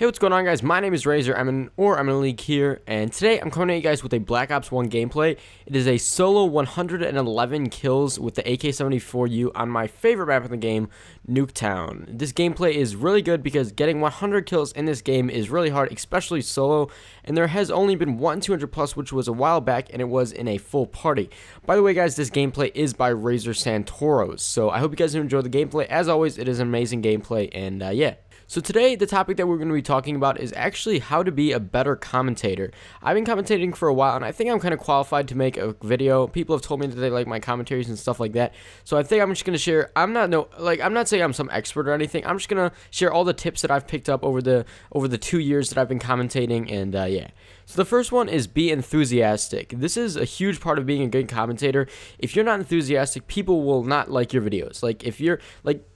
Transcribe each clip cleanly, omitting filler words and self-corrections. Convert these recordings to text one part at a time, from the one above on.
Hey, what's going on, guys? My name is Razor. I'm in a league here, and today I'm coming at you guys with a Black Ops 1 gameplay. It is a solo 111 kills with the AK74U on my favorite map in the game, Nuketown. This gameplay is really good because getting 100 kills in this game is really hard, especially solo, and there has only been one 200 plus, which was a while back, and it was in a full party. By the way, guys, this gameplay is by Razor Santoros, so I hope you guys enjoy the gameplay. As always, it is an amazing gameplay, and yeah. So today, the topic that we're going to be talking about is actually how to be a better commentator. I've been commentating for a while, and I think I'm kind of qualified to make a video. People have told me that they like my commentaries and stuff like that. So I think I'm just going to share. I'm not saying I'm some expert or anything. I'm just going to share all the tips that I've picked up over the 2 years that I've been commentating, and yeah. So the first one is be enthusiastic. This is a huge part of being a good commentator. If you're not enthusiastic, people will not like your videos. Like if you're like,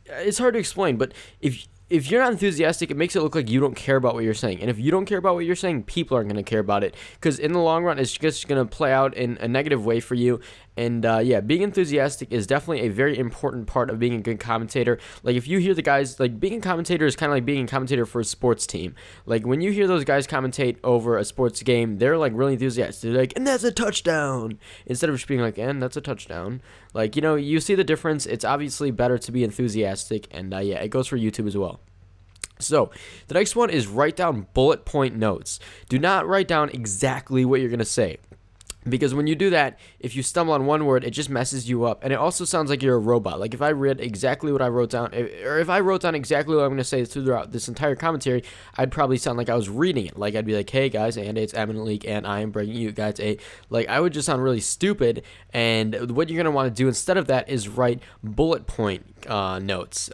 it's hard to explain, but if you're not enthusiastic, it makes it look like you don't care about what you're saying. And if you don't care about what you're saying, people aren't going to care about it. Because in the long run, it's just going to play out in a negative way for you. And yeah, being enthusiastic is definitely a very important part of being a good commentator. Like if you hear the guys, like being a commentator is kind of like being a commentator for a sports team. Like when you hear those guys commentate over a sports game, they're like really enthusiastic. They're like, and that's a touchdown. Instead of just being like, and that's a touchdown. Like, you know, you see the difference. It's obviously better to be enthusiastic. And yeah, it goes for YouTube as well. So, the next one is write down bullet point notes. Do not write down exactly what you're going to say. Because when you do that, if you stumble on one word, it just messes you up. And it also sounds like you're a robot. Like if I read exactly what I wrote down, or if I wrote down exactly what I'm going to say throughout this entire commentary, I'd probably sound like I was reading it. Like I'd be like, hey guys, and it's Eminent League, and I am bringing you guys a... Like I would just sound really stupid. And what you're going to want to do instead of that is write bullet point notes.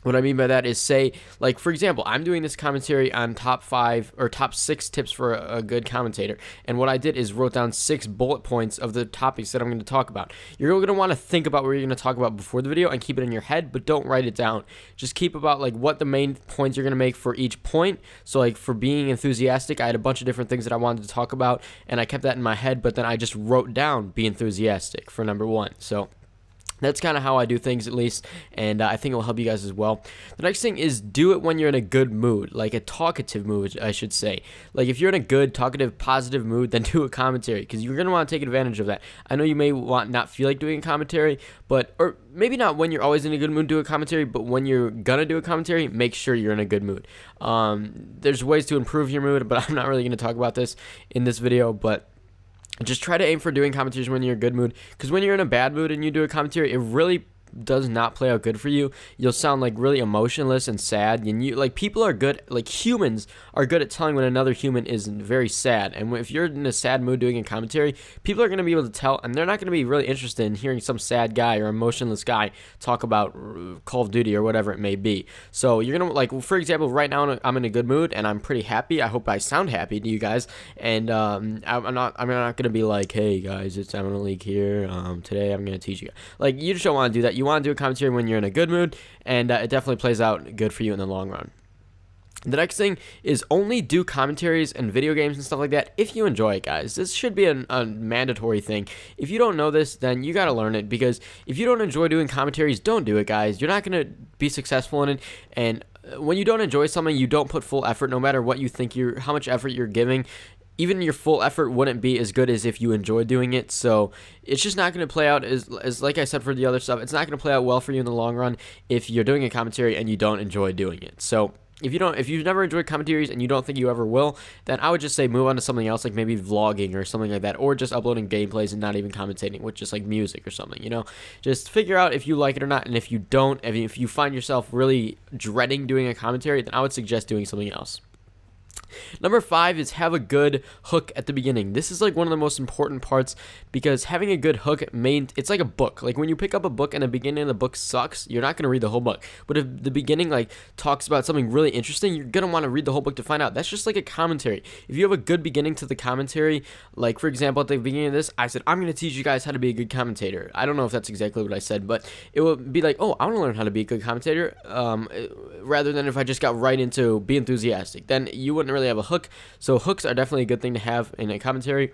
What I mean by that is say, like, for example, I'm doing this commentary on top 5 or top 6 tips for a good commentator. And what I did is wrote down 6 bullet points of the topics that I'm going to talk about. You're going to want to think about what you're going to talk about before the video and keep it in your head, but don't write it down. Just keep about, like, what the main points you're going to make for each point. So, like, for being enthusiastic, I had a bunch of different things that I wanted to talk about, and I kept that in my head, but then I just wrote down be enthusiastic for number 1. So that's kind of how I do things, at least, and I think it will help you guys as well. The next thing is do it when you're in a good mood, like a talkative mood, I should say. Like if you're in a good, talkative, positive mood, then do a commentary, because you're going to want to take advantage of that. I know you may not feel like doing a commentary, or maybe not when you're always in a good mood, do a commentary, but when you're going to do a commentary, make sure you're in a good mood. There's ways to improve your mood, but I'm not really going to talk about this in this video, but just try to aim for doing commentaries when you're in a good mood, because when you're in a bad mood and you do a commentary, it really does not play out good for you. You'll sound like really emotionless and sad, and you like people are good, like humans are good at telling when another human is very sad. And if you're in a sad mood doing a commentary, people are going to be able to tell, and they're not going to be really interested in hearing some sad guy or emotionless guy talk about Call of Duty or whatever it may be. So you're gonna, like, for example, right now I'm in a good mood and I'm pretty happy. I hope I sound happy to you guys, and I'm not gonna be like, hey guys, it's Eminent League here. Today I'm gonna teach you. Like, you just don't want to do that. You want to do a commentary when you're in a good mood, and it definitely plays out good for you in the long run. The next thing is only do commentaries and video games and stuff like that if you enjoy it, guys. This should be a mandatory thing. If you don't know this, then you got to learn it, because if you don't enjoy doing commentaries, don't do it, guys. You're not going to be successful in it, and when you don't enjoy something, you don't put full effort, no matter what you think how much effort you're giving. Even your full effort wouldn't be as good as if you enjoy doing it. So it's just not going to play out as like I said for the other stuff, it's not going to play out well for you in the long run if you're doing a commentary and you don't enjoy doing it. So if you've never enjoyed commentaries and you don't think you ever will, then I would just say move on to something else, like maybe vlogging or something like that, or just uploading gameplays and not even commentating with just like music or something, you know. Just figure out if you like it or not, and if you don't, if you find yourself really dreading doing a commentary, then I would suggest doing something else. Number 5 is have a good hook at the beginning. This is like one of the most important parts, because having a good hook it's like a book. Like when you pick up a book and the beginning of the book sucks, you're not going to read the whole book. But if the beginning like talks about something really interesting, you're going to want to read the whole book to find out. That's just like a commentary. If you have a good beginning to the commentary, like for example at the beginning of this, I said I'm going to teach you guys how to be a good commentator. I don't know if that's exactly what I said, but it would be like, oh, I want to learn how to be a good commentator, rather than if I just got right into be enthusiastic. Then you wouldn't really have a hook. So hooks are definitely a good thing to have in a commentary.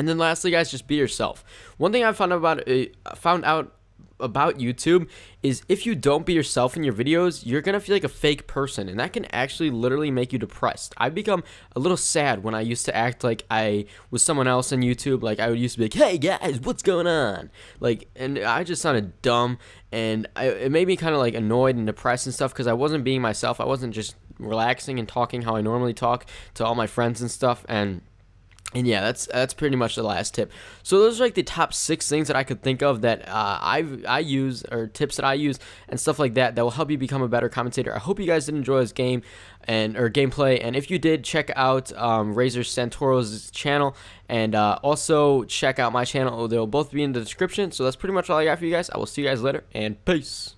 And then lastly, guys, just be yourself. One thing I found out about YouTube is if you don't be yourself in your videos, you're gonna feel like a fake person, and that can actually literally make you depressed. I've become a little sad when I used to act like I was someone else on YouTube. Like, I would used to be like, hey guys, what's going on? Like, and I just sounded dumb, and it made me kind of like annoyed and depressed and stuff because I wasn't being myself. I wasn't just relaxing and talking how I normally talk to all my friends and stuff. And yeah, that's pretty much the last tip. So those are like the top 6 things that I could think of that I use, or tips that I use and stuff like that will help you become a better commentator. I hope you guys did enjoy this game or gameplay, and if you did, check out Razor Santoro's channel, and also check out my channel. They'll both be in the description. So that's pretty much all I got for you guys. I will see you guys later, and peace.